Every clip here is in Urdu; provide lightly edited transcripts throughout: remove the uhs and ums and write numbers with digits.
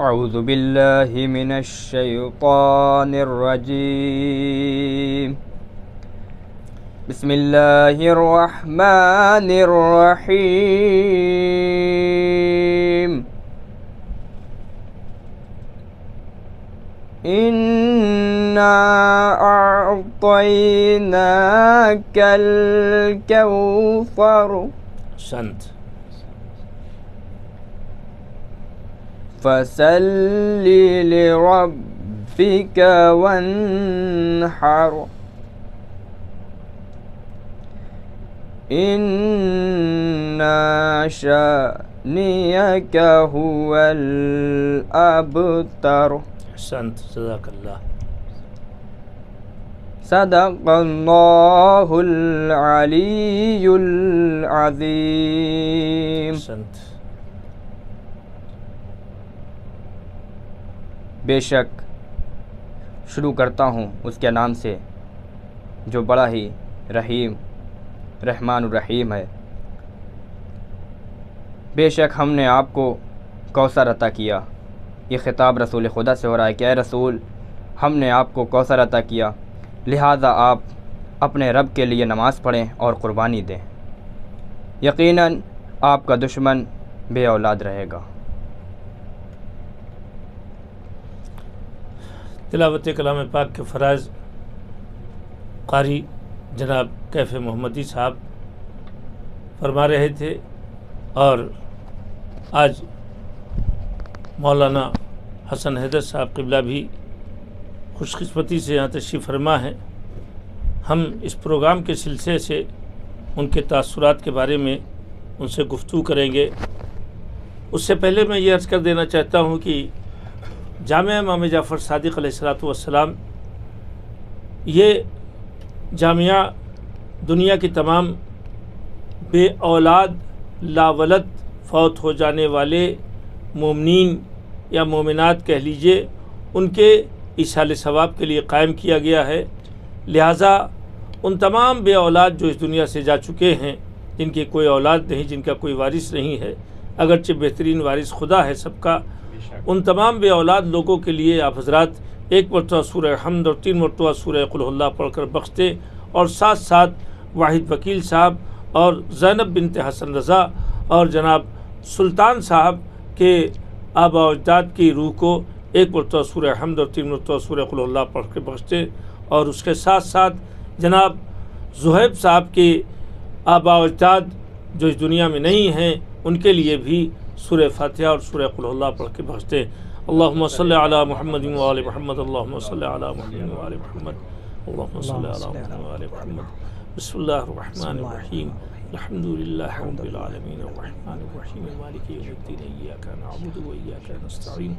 اعوذ باللہ من الشیطان الرجیم بسم اللہ الرحمن الرحیم اِنَّا أَعْطَيْنَاكَ الْكَوْثَرَ احسنت. فَصَلِّ لِرَبِّكَ وَانْحَرْ إِنَّ شَانِئَكَ هُوَ الْأَبْتَرُ. احسنت. جزاک اللہ. صدق اللہ العلی العظیم. احسنت. بے شک شروع کرتا ہوں اس کے نام سے جو بڑا ہی رحیم رحمان الرحیم ہے. بے شک ہم نے آپ کو کوثر عطا کیا. یہ خطاب رسول خدا سے ہو رہا ہے کہ اے رسول ہم نے آپ کو کوثر عطا کیا، لہٰذا آپ اپنے رب کے لیے نماز پڑھیں اور قربانی دیں، یقیناً آپ کا دشمن بے اولاد رہے گا. تلاوت کلام پاک کے فرائض قاری جناب کیف محمدی صاحب فرما رہے تھے، اور آج مولانا حسن حیدر صاحب قبلہ بھی خوش قسمتی سے یہاں تشریف فرما ہے. ہم اس پروگرام کے سلسلے سے ان کے تاثرات کے بارے میں ان سے گفتگو کریں گے. اس سے پہلے میں یہ عرض کر دینا چاہتا ہوں کہ جامعہ امام جعفر صادق علیہ السلام یہ جامعہ دنیا کی تمام بے اولاد لاولد فوت ہو جانے والے مومنین یا مومنات کہہ لیجئے ان کے ایصال ثواب کے لیے قائم کیا گیا ہے. لہٰذا ان تمام بے اولاد جو اس دنیا سے جا چکے ہیں، جن کی کوئی اولاد نہیں، جن کا کوئی وارث نہیں ہے، اگرچہ بہترین وارث خدا ہے سب کا، ان تمام بے اولاد لوگوں کے لیے آپ حضرات ایک مرتبہ سورہ حمد اور 3 مرتبہ سورہ قل ہو اللہ پڑھ کر بخشتے، اور ساتھ ساتھ واحد وکیل صاحب اور زینب بنت حسن رضا اور جناب سلطان صاحب کے آبا و اجداد کی روح کو ایک مرتبہ سورہ حمد اور 3 مرتبہ سورہ قل ہو اللہ پڑھ کے بخشتے، اور اس کے ساتھ ساتھ جناب زہیب صاحب کے آبا و اجداد جو اس دنیا میں نہیں ہیں ان کے لیے بھی سورہ فاتحہ اور سورہ قل ہو اللہ پڑھ کے بخشتے. اللہم صلی علی محمد و آل محمد. اللہم صلی علی محمد و آل محمد. اللہم صلی علی محمد و آل محمد. بسم اللہ الرحمن الرحیم. الحمد للہ رب العالمین الرحمن الرحیم مالک یوم الدین ایاک نعبد و ایاک نستعین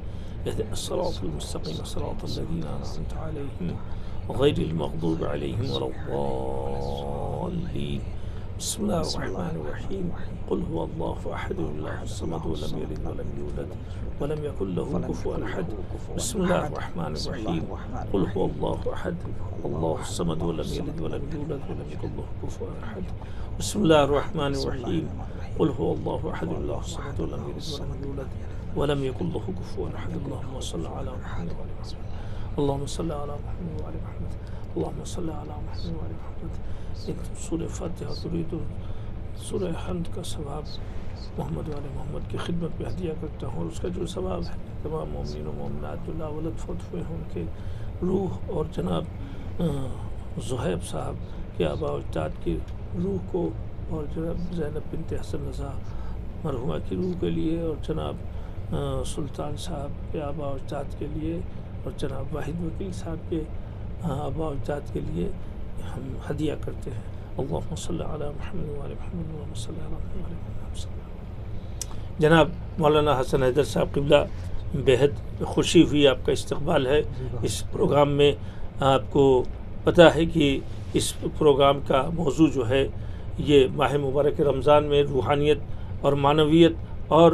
اهدنا الصراط المستقیم صراط الذین انعمت علیہم غیر المغضوب علیہم ولا الضالین. بسم اللہ الرحمن الرحیم. قل هو اللہ احد اللہ الصمد ولم یلد ولم یولد ولم یکن له کفوا احد. بسم اللہ الرحمن الرحیم. قل هو اللہ احد اللہ الصمد ولم یلد ولم یولد ولم یکن له کفوا احد. بسم اللہ الرحمن الرحیم. قل هو اللہ احد اللہ الصمد ولم یلد ولم یولد ولم یکن له کفوا احد. اللهم صل على محمد وعلى محمد. اللهم صل على محمد وعلى محمد. اللهم صل على محمد وعلى محمد. سورہ فاتحہ ترید سورہ حمد کا ثواب محمد وعلى محمد کی خدمت میں ہدیہ کرتا ہوں، اور اس کا جو ثواب ہے تمام مومنین و مومنات جو لاولد فوت ہوئے ہیں ان کے روح، اور جناب زہیب صاحب کے آبا و اجداد کی روح کو، اور جناب زینب بنت حسن رضا مرحومہ کی روح کے لیے، اور جناب سلطان صاحب کے آبا و اجداد کے لیے، اور جناب واحد وکیل صاحب کے آبا و اجداد کے لیے ہم ہدیہ کرتے ہیں. اللہم صلی علی محمد وعلی محمد. اللہم صلی علی محمد وعلی محمد. جناب مولانا حسن حیدر صاحب قبلہ بہت خوشی ہوئی، آپ کا استقبال ہے اس پروگرام میں. آپ کو پتہ ہے کہ اس پروگرام کا موضوع جو ہے یہ ماہ مبارک رمضان میں روحانیت اور معنویت اور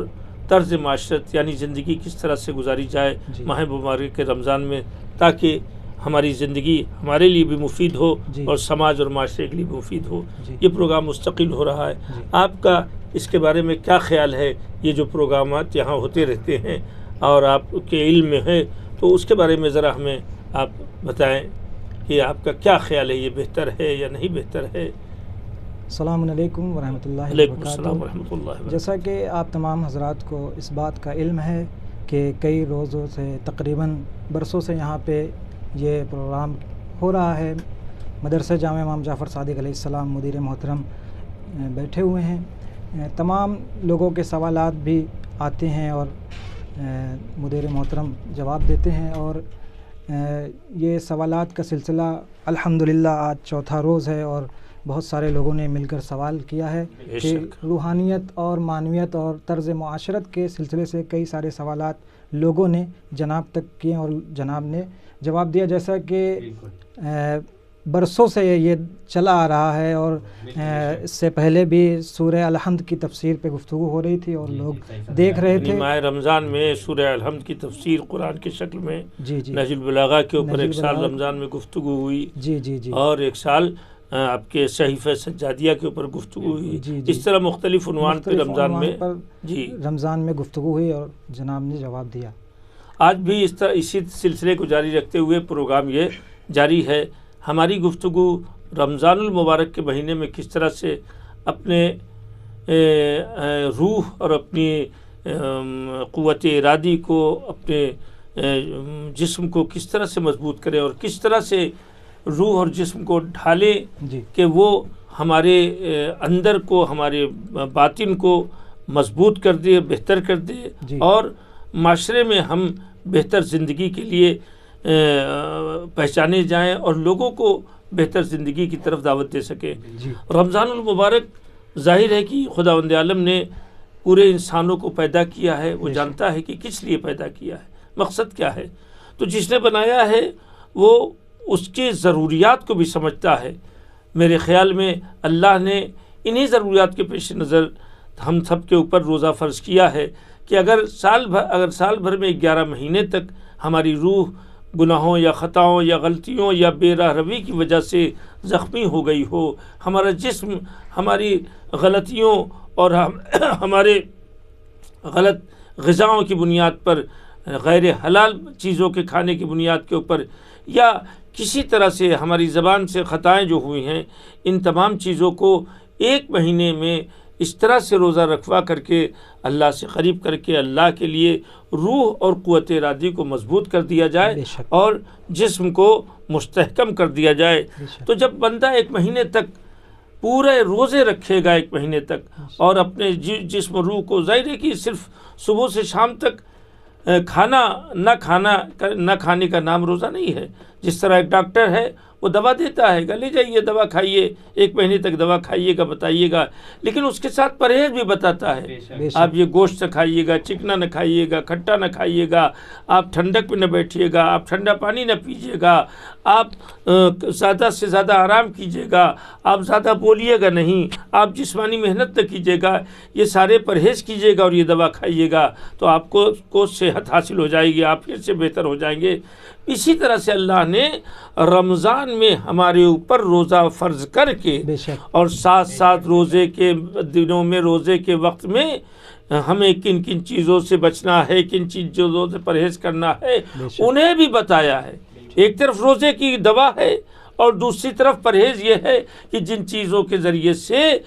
طرز معاشرت یعنی زندگی کس طرح سے گزاری جائے ماہ مبارک رمضان میں، تاکہ ہماری زندگی ہمارے لیے بھی مفید ہو اور سماج اور معاشرے کے لیے بھی مفید ہو. یہ پروگرام مستقل ہو رہا ہے. آپ کا اس کے بارے میں کیا خیال ہے؟ یہ جو پروگرامات یہاں ہوتے رہتے ہیں اور آپ کے علم میں ہے، تو اس کے بارے میں ذرا ہمیں آپ بتائیں کہ آپ کا کیا خیال ہے، یہ بہتر ہے یا نہیں بہتر ہے؟ السلام علیکم ورحمۃ اللہ علیکم السلام وبرکاتہ۔ ورحمۃ اللہ وبرکاتہ۔ جیسا کہ آپ تمام حضرات کو اس بات کا علم ہے کہ کئی روزوں سے، تقریباً برسوں سے یہاں پہ یہ پروگرام ہو رہا ہے۔ مدرسہ جامع امام جعفر صادق علیہ السلام مدیر محترم بیٹھے ہوئے ہیں، تمام لوگوں کے سوالات بھی آتے ہیں اور مدیر محترم جواب دیتے ہیں، اور یہ سوالات کا سلسلہ الحمدللہ آج چوتھا روز ہے، اور بہت سارے لوگوں نے مل کر سوال کیا ہے کہ روحانیت اور معنویت اور طرز معاشرت کے سلسلے سے کئی سارے سوالات لوگوں نے جناب تک کیے اور جناب نے جواب دیا، جیسا کہ برسوں سے یہ چلا آ رہا ہے، اور اس سے پہلے بھی سورہ الحمد کی تفسیر پہ گفتگو ہو رہی تھی اور لوگ دیکھ رہے تھے۔ ماہ رمضان میں سورہ الحمد کی تفسیر قرآن کی شکل میں جی نہج البلاغہ کے اوپر ایک سال رمضان میں گفتگو ہوئی، جی اور ایک سال آپ کے صحیفہ سجادیہ کے اوپر گفتگو ہوئی، اس طرح مختلف عنوان پہ رمضان میں گفتگو ہوئی اور جناب نے جواب دیا۔ آج بھی اسی سلسلے کو جاری رکھتے ہوئے پروگرام یہ جاری ہے۔ ہماری گفتگو رمضان المبارک کے مہینے میں کس طرح سے اپنے روح اور اپنی قوت ارادی کو، اپنے جسم کو کس طرح سے مضبوط کریں اور کس طرح سے روح اور جسم کو ڈھالے کہ وہ ہمارے اندر کو، ہمارے باطن کو مضبوط کر دے، بہتر کر دے، اور معاشرے میں ہم بہتر زندگی کے لیے پہچانے جائیں اور لوگوں کو بہتر زندگی کی طرف دعوت دے سکیں۔ رمضان المبارک ظاہر ہے کہ خداوند عالم نے پورے انسانوں کو پیدا کیا ہے، وہ جانتا ہے کہ کس لیے پیدا کیا ہے، مقصد کیا ہے، تو جس نے بنایا ہے وہ اس کی ضروریات کو بھی سمجھتا ہے۔ میرے خیال میں اللہ نے انہی ضروریات کے پیش نظر ہم سب کے اوپر روزہ فرض کیا ہے کہ اگر سال بھر میں 11 مہینے تک ہماری روح گناہوں یا خطاؤں یا غلطیوں یا بے راہ روی کی وجہ سے زخمی ہو گئی ہو، ہمارا جسم ہماری غلطیوں اور ہمارے غلط غذاؤں کی بنیاد پر، غیر حلال چیزوں کے کھانے کی بنیاد کے اوپر، یا کسی طرح سے ہماری زبان سے خطائیں جو ہوئی ہیں، ان تمام چیزوں کو ایک مہینے میں اس طرح سے روزہ رکھوا کر کے اللہ سے قریب کر کے اللہ کے لیے روح اور قوت ارادی کو مضبوط کر دیا جائے اور جسم کو مستحکم کر دیا جائے۔ تو جب بندہ ایک مہینے تک پورے روزے رکھے گا، ایک مہینے تک، اور اپنے جسم روح کو، ظاہر ہے کہ صرف صبح سے شام تک نہ کھانے کا نام روزہ نہیں ہے۔ جس طرح ایک ڈاکٹر ہے، وہ دوا دیتا ہے کہ لے جائیے دوا کھائیے، ایک مہینے تک دوا کھائیے گا، بتائیے گا، لیکن اس کے ساتھ پرہیز بھی بتاتا ہے۔ آپ یہ گوشت نہ کھائیے گا، چکنا نہ کھائیے گا، کھٹا نہ کھائیے گا، آپ ٹھنڈک پہ نہ بیٹھیے گا، آپ ٹھنڈا پانی نہ پیجیے گا، آپ زیادہ سے زیادہ آرام کیجیے گا، آپ زیادہ بولیے گا نہیں، آپ جسمانی محنت نہ کیجیے گا، یہ سارے پرہیز کیجیے گا اور یہ دوا کھائیے گا تو آپ کو صحت حاصل ہو جائے گی، آپ پھر سے بہتر ہو جائیں گے۔ اسی طرح سے اللہ نے رمضان میں ہمارے اوپر روزہ فرض کر کے اور ساتھ روزے کے دنوں میں، روزے کے وقت میں ہمیں کن کن چیزوں سے بچنا ہے، کن چیزوں سے پرہیز کرنا ہے، انہیں بھی بتایا ہے۔ ایک طرف روزے کی دوا ہے اور دوسری طرف پرہیز یہ ہے کہ جن چیزوں کے ذریعے سے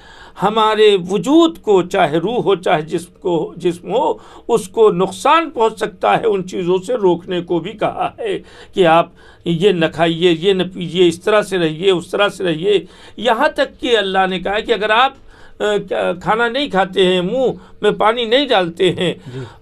ہمارے وجود کو، چاہے روح ہو چاہے جسم ہو، اس کو نقصان پہنچ سکتا ہے، ان چیزوں سے روکنے کو بھی کہا ہے کہ آپ یہ نہ کھائیے، یہ نہ پیجیے، اس طرح سے رہیے، اس طرح سے رہیے۔ یہاں تک کہ اللہ نے کہا کہ اگر آپ کھانا نہیں کھاتے ہیں، منہ میں پانی نہیں ڈالتے ہیں،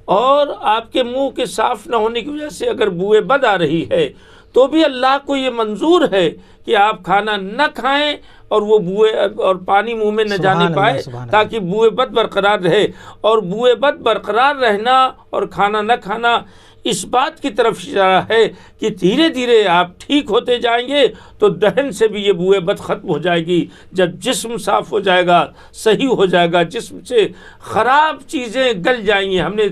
اور آپ کے منہ کے صاف نہ ہونے کی وجہ سے اگر بوئے بد آ رہی ہے، تو بھی اللہ کو یہ منظور ہے کہ آپ کھانا نہ کھائیں اور وہ بوئے اور پانی منہ میں نہ جانے پائے، تاکہ بوئے بد برقرار رہے۔ اور بوئے بد برقرار رہنا اور کھانا نہ کھانا اس بات کی طرف اشارہ ہے کہ دھیرے دھیرے آپ ٹھیک ہوتے جائیں گے تو دہن سے بھی یہ بوئے بد ختم ہو جائے گی۔ جب جسم صاف ہو جائے گا، صحیح ہو جائے گا، جسم سے خراب چیزیں گل جائیں گی۔ ہم نے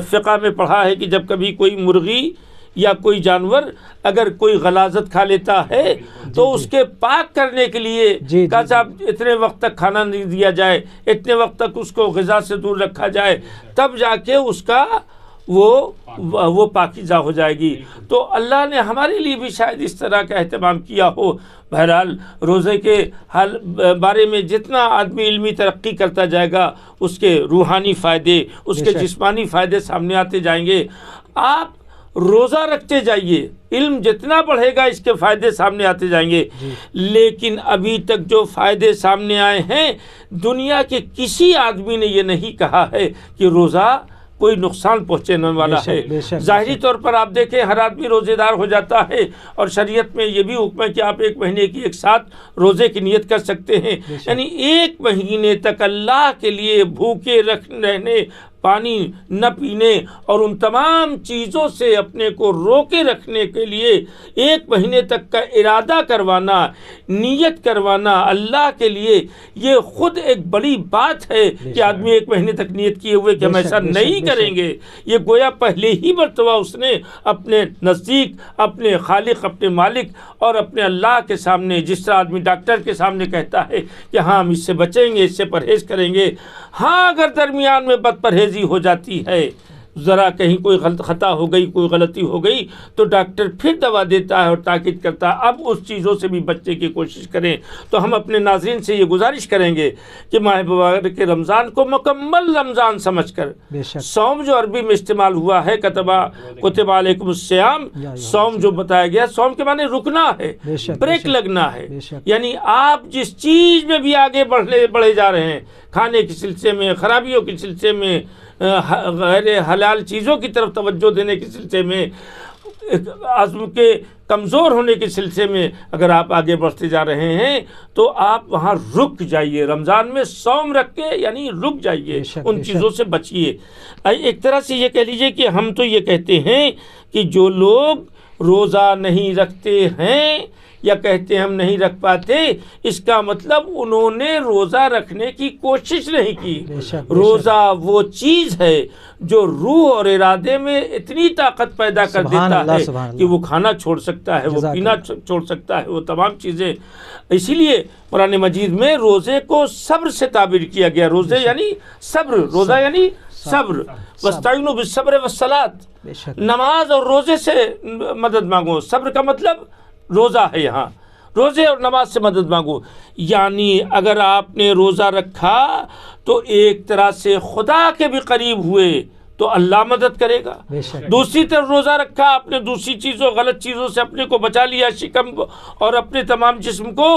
فقہ میں پڑھا ہے کہ جب کبھی کوئی مرغی یا کوئی جانور اگر کوئی غلاظت کھا لیتا ہے تو اس کے پاک کرنے کے لیے کہا صاحب اتنے وقت تک کھانا نہیں دیا جائے، اتنے وقت تک اس کو غذا سے دور رکھا جائے، تب جا کے اس کا وہ پاکیزہ ہو جائے گی۔ تو اللہ نے ہمارے لیے بھی شاید اس طرح کا اہتمام کیا ہو۔ بہرحال روزے کے حال بارے میں جتنا آدمی علمی ترقی کرتا جائے گا اس کے روحانی فائدے، اس کے جسمانی فائدے سامنے آتے جائیں گے۔ آپ روزہ رکھتے جائیے، علم جتنا بڑھے گا اس کے فائدے سامنے آتے جائیں گے۔ لیکن ابھی تک جو فائدے سامنے آئے ہیں، دنیا کے کسی آدمی نے یہ نہیں کہا ہے کہ روزہ کوئی نقصان پہنچانے والا ہے۔ ظاہری طور پر آپ دیکھیں ہر آدمی روزے دار ہو جاتا ہے، اور شریعت میں یہ بھی حکم ہے کہ آپ 1 مہینے کی ایک ساتھ روزے کی نیت کر سکتے ہیں، یعنی 1 مہینے تک اللہ کے لیے بھوکے رہنے، پانی نہ پینے اور ان تمام چیزوں سے اپنے کو روکے رکھنے کے لیے 1 مہینے تک کا ارادہ کروانا، نیت کروانا اللہ کے لیے، یہ خود ایک بڑی بات ہے کہ آدمی 1 مہینے تک نیت کیے ہوئے کہ ہم ایسا نہیں کریں گے۔ یہ گویا پہلے ہی مرتبہ اس نے اپنے نزدیک، اپنے خالق، اپنے مالک اور اپنے اللہ کے سامنے، جس طرح آدمی ڈاکٹر کے سامنے کہتا ہے کہ ہاں ہم اس سے بچیں گے، اس سے پرہیز کریں گے، ہاں اگر درمیان میں بد پرہیزی ہو جاتی ہے، ذرا کہیں کوئی خطا ہو گئی، کوئی غلطی ہو گئی، تو ڈاکٹر پھر دوا دیتا ہے اور تاکید کرتا ہے اب اس چیزوں سے بھی بچنے کی کوشش کریں۔ تو ہم اپنے ناظرین سے یہ گزارش کریں گے کہ ماہ مبارک کے رمضان کو مکمل رمضان سمجھ کر، صوم جو عربی میں استعمال ہوا ہے کتب علیکم الصیام، صوم جو بتایا گیا، صوم کے معنی رکنا ہے، بریک لگنا ہے، یعنی آپ جس چیز میں بھی آگے بڑھے جا رہے ہیں، کھانے کے سلسلے میں، خرابیوں کے سلسلے میں، غیر حلال چیزوں کی طرف توجہ دینے کے سلسلے میں، عزم کے کمزور ہونے کے سلسلے میں اگر آپ آگے بڑھتے جا رہے ہیں تو آپ وہاں رک جائیے، رمضان میں صوم رکھ کے یعنی رک جائیے، ان چیزوں سے بچیے۔ ایک طرح سے یہ کہہ لیجئے کہ ہم تو یہ کہتے ہیں کہ جو لوگ روزہ نہیں رکھتے ہیں یا کہتے ہیں ہم نہیں رکھ پاتے، اس کا مطلب انہوں نے روزہ رکھنے کی کوشش نہیں کی۔ روزہ وہ چیز ہے جو روح اور ارادے میں اتنی طاقت پیدا کر دیتا ہے کہ وہ کھانا چھوڑ سکتا ہے، وہ پینا چھوڑ سکتا ہے، وہ تمام چیزیں۔ اسی لیے قرآن مجید میں روزے کو صبر سے تعبیر کیا گیا۔ روزے یعنی صبر، روزہ یعنی صبر، وَاسْتَعِينُوا بِالصَّبْرِ وَالصَّلَاةِ، نماز اور روزے سے مدد مانگو۔ صبر کا مطلب روزہ ہے، یہاں روزے اور نماز سے مدد مانگو، یعنی اگر آپ نے روزہ رکھا تو ایک طرح سے خدا کے بھی قریب ہوئے تو اللہ مدد کرے گا۔ دوسری طرف روزہ رکھا، آپ نے دوسری چیزوں، غلط چیزوں سے اپنے کو بچا لیا، شکم اور اپنے تمام جسم کو،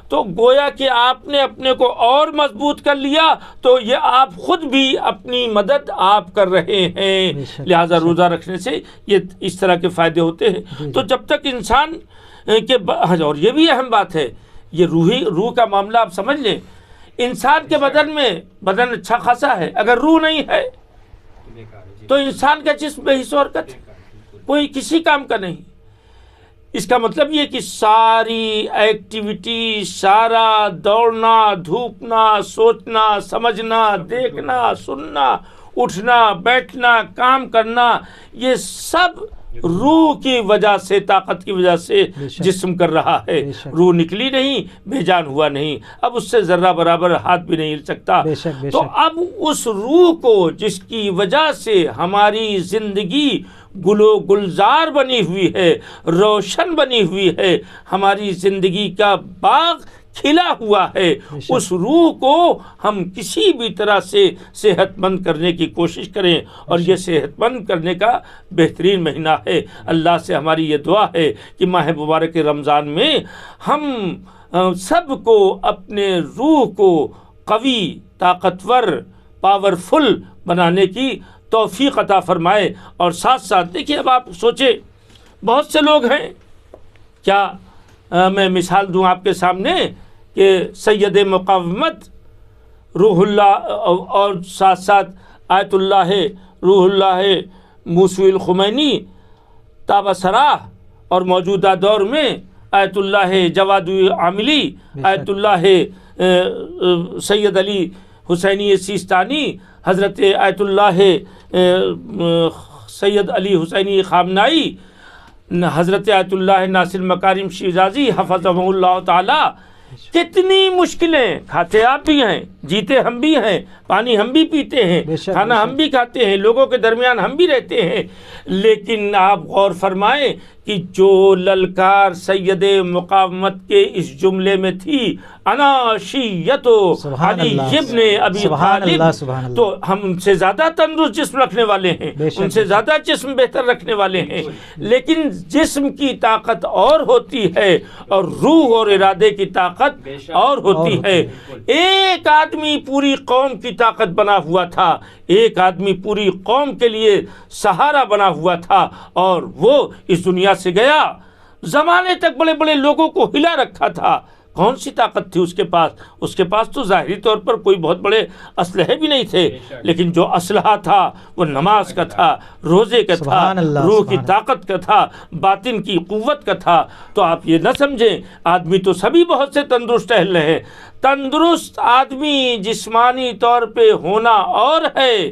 تو گویا کہ آپ نے اپنے کو اور مضبوط کر لیا، تو یہ آپ خود بھی اپنی مدد آپ کر رہے ہیں۔ لہذا روزہ رکھنے سے یہ اس طرح کے فائدے ہوتے ہیں۔ تو جب تک انسان کہ اور یہ بھی اہم بات ہے، یہ روح کا معاملہ آپ سمجھ لیں، انسان کے بدن میں بدن اچھا خاصا ہے، اگر روح نہیں ہے تو انسان کا جسم بے حس و حرکت، کوئی کسی کام کا نہیں۔ اس کا مطلب یہ کہ ساری ایکٹیویٹی، سارا دوڑنا، دھوپنا، سوچنا، سمجھنا، دیکھنا، سننا، اٹھنا، بیٹھنا، کام کرنا، یہ سب روح کی وجہ سے، طاقت کی وجہ سے جسم کر رہا ہے۔ روح نکلی نہیں، بے جان ہوا نہیں، اب اس سے ذرہ برابر ہاتھ بھی نہیں ہل سکتا۔ تو اب اس روح کو جس کی وجہ سے ہماری زندگی گل و گلزار بنی ہوئی ہے، روشن بنی ہوئی ہے، ہماری زندگی کا باغ کھلا ہوا ہے، اس روح کو ہم کسی بھی طرح سے صحت مند کرنے کی کوشش کریں، اور یہ صحت مند کرنے کا بہترین مہینہ ہے۔ اللہ سے ہماری یہ دعا ہے کہ ماہ مبارک رمضان میں ہم سب کو اپنے روح کو قوی، طاقتور، پاورفل بنانے کی توفیق عطا فرمائے۔ اور ساتھ ساتھ دیکھیے، اب آپ سوچیں، بہت سے لوگ ہیں، کیا میں مثال دوں آپ کے سامنے کہ سید مقاومت روح اللہ اور ساتھ ساتھ آیت اللہ روح اللہ موسوی الخمینی تابہ سراہ، اور موجودہ دور میں آیت اللہ جواد عاملی، آیت اللہ سید علی حسینی سیستانی، حضرت آیت اللہ سید علی حسینی خامنائی، حضرت آیت اللہ ناصر مکارم شیرازی حفظہ اللہ تعالی، کتنی مشکلیں، کھاتے آپ بھی ہیں، جیتے ہم بھی ہیں، پانی ہم بھی پیتے ہیں، کھانا ہم بھی کھاتے ہیں، لوگوں کے درمیان ہم بھی رہتے ہیں، لیکن آپ غور فرمائیں کہ جو للکار سید مقاومت کے اس جملے میں تھی، انا شیعت علی ابن ابی طالب، تو ہم ان سے زیادہ تندرست جسم رکھنے والے ہیں، ان سے زیادہ جسم بہتر رکھنے والے ہیں، لیکن جسم کی طاقت اور ہوتی ہے اور روح اور ارادے کی طاقت اور ہوتی ہے۔ ایک آدمی پوری قوم کی طاقت بنا ہوا تھا، ایک آدمی پوری قوم کے لیے سہارا بنا ہوا تھا، اور وہ اس دنیا سے گیا، زمانے تک بڑے بڑے لوگوں کو ہلا رکھا تھا۔ کون سی طاقت تھی اس کے پاس؟ اس کے پاس تو ظاہری طور پر کوئی بہت بڑے اسلحے بھی نہیں تھے، لیکن جو اسلحہ تھا وہ نماز کا تھا، روزے کا تھا، روح کی طاقت کا تھا، باطن کی قوت کا تھا۔ تو آپ یہ نہ سمجھیں آدمی تو سبھی بہت سے تندرست ٹہل رہے ہیں، تندرست آدمی جسمانی طور پہ ہونا اور ہے،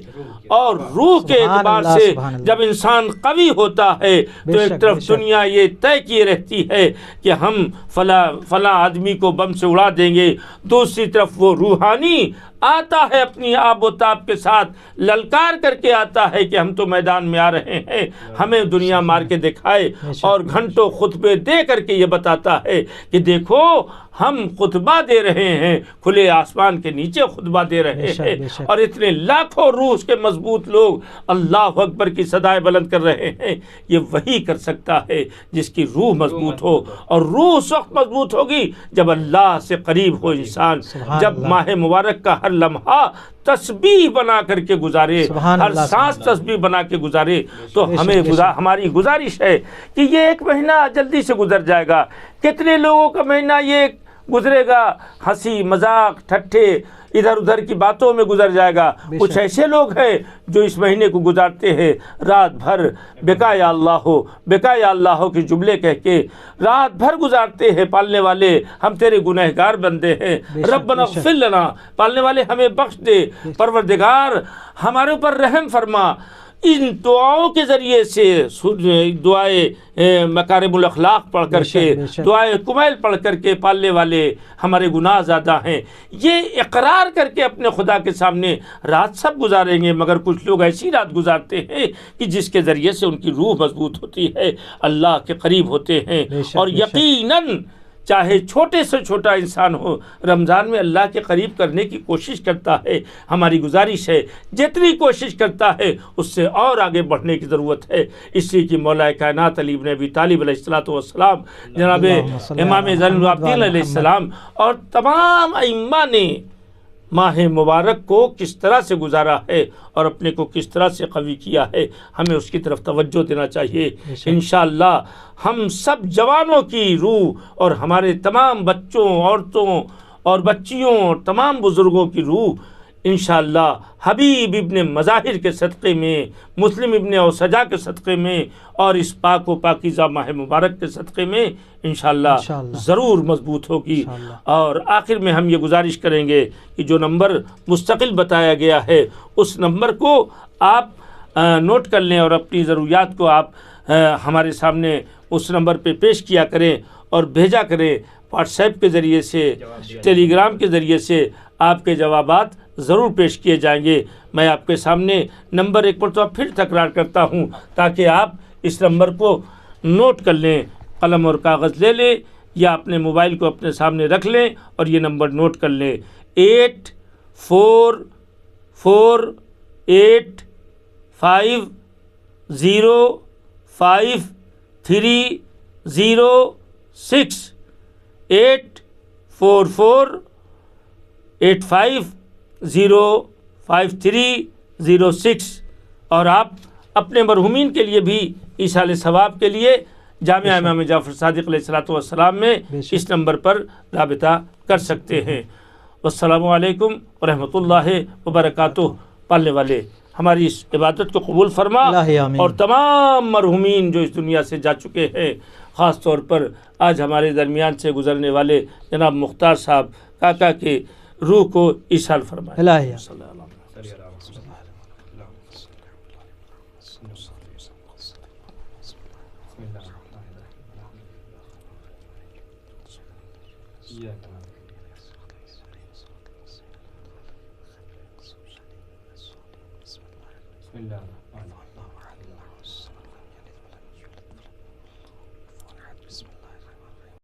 اور روح کے اعتبار سے جب انسان قوی ہوتا ہے تو ایک طرف دنیا یہ طے کیے رہتی ہے کہ ہم فلاں آدمی کو بم سے اڑا دیں گے، دوسری طرف وہ روحانی آتا ہے اپنی آب و تاب کے ساتھ، للکار کر کے آتا ہے کہ ہم تو میدان میں آ رہے ہیں، ہمیں دنیا مار کے دکھائے، اور گھنٹوں خطبے دے کر کے یہ بتاتا ہے کہ دیکھو ہم خطبہ دے رہے ہیں، کھلے آسمان کے نیچے خطبہ دے رہے ہیں، اور اتنے لاکھوں روح کے مضبوط لوگ اللہ اکبر کی صدائیں بلند کر رہے ہیں۔ یہ وہی کر سکتا ہے جس کی روح مضبوط ہو، اور روح اس وقت مضبوط ہوگی جب اللہ سے قریب ہو انسان، جب ماہ مبارک کا ہر لمحہ تسبیح بنا کر کے گزارے، ہر سانس تسبیح بنا کے گزارے۔ تو ہماری گزارش ہے کہ یہ ایک مہینہ جلدی سے گزر جائے گا، کتنے لوگوں کا مہینہ یہ گزرے گا ہنسی مذاق ٹھٹھے ادھر ادھر کی باتوں میں گزر جائے گا۔ کچھ ایسے لوگ ہیں جو اس مہینے کو گزارتے ہیں رات بھر بکا یا اللہ ہو، بکا یا اللہ ہو کے جملے کہہ کے رات بھر گزارتے ہیں۔ پالنے والے ہم تیرے گنہگار بندے ہیں، ربنا اغفر لنا، پالنے والے ہمیں بخش دے، پروردگار ہمارے اوپر رحم فرما۔ ان دعاؤں کے ذریعے سے دعائے مکارم الاخلاق پڑھ کر کے، دعائے کمیل پڑھ کر کے پالنے والے ہمارے گناہ زیادہ ہیں، یہ اقرار کر کے اپنے خدا کے سامنے رات سب گزاریں گے، مگر کچھ لوگ ایسی رات گزارتے ہیں کہ جس کے ذریعے سے ان کی روح مضبوط ہوتی ہے، اللہ کے قریب ہوتے ہیں۔ اور یقیناً چاہے چھوٹے سے چھوٹا انسان ہو، رمضان میں اللہ کے قریب کرنے کی کوشش کرتا ہے۔ ہماری گزارش ہے جتنی کوشش کرتا ہے اس سے اور آگے بڑھنے کی ضرورت ہے، اس لیے کہ مولا کائنات علی بن ابی طالب علیہ السلام، جناب امام زین العابدین علیہ السلام اور تمام ائمہ نے ماہ مبارک کو کس طرح سے گزارا ہے اور اپنے کو کس طرح سے قوی کیا ہے، ہمیں اس کی طرف توجہ دینا چاہیے۔ انشاءاللہ ہم سب جوانوں کی روح اور ہمارے تمام بچوں، عورتوں اور بچیوں اور تمام بزرگوں کی روح انشاءاللہ حبیب ابن مظاہر کے صدقے میں، مسلم ابن اوسجا کے صدقے میں، اور اس پاک و پاکیزہ ماہ مبارک کے صدقے میں انشاءاللہ ضرور مضبوط ہوگی۔ اور آخر میں ہم یہ گزارش کریں گے کہ جو نمبر مستقل بتایا گیا ہے اس نمبر کو آپ نوٹ کر لیں اور اپنی ضروریات کو آپ ہمارے سامنے اس نمبر پہ پیش کیا کریں اور بھیجا کریں۔ واٹس ایپ کے ذریعے سے، ٹیلی گرام کے ذریعے سے آپ کے جوابات ضرور پیش کیے جائیں گے۔ میں آپ کے سامنے نمبر ایک مرتبہ پھر تکرار کرتا ہوں تاکہ آپ اس نمبر کو نوٹ کر لیں، قلم اور کاغذ لے لیں یا اپنے موبائل کو اپنے سامنے رکھ لیں اور یہ نمبر نوٹ کر لیں: 8448505306 8448505306۔ اور آپ اپنے مرحومین کے لیے بھی ایصال ثواب کے لیے جامعہ امام جعفر صادق علیہ السلام میں اس نمبر پر رابطہ کر سکتے ہیں۔ والسلام علیکم ورحمۃ اللہ وبرکاتہ۔ پالنے والے ہماری اس عبادت کو قبول فرما، اور تمام مرحومین جو اس دنیا سے جا چکے ہیں، خاص طور پر آج ہمارے درمیان سے گزرنے والے جناب مختار صاحب کاکا کے روح کو ایصال فرمائے۔ Yeah. بسم اللہ الرحمن الرحیم. بسم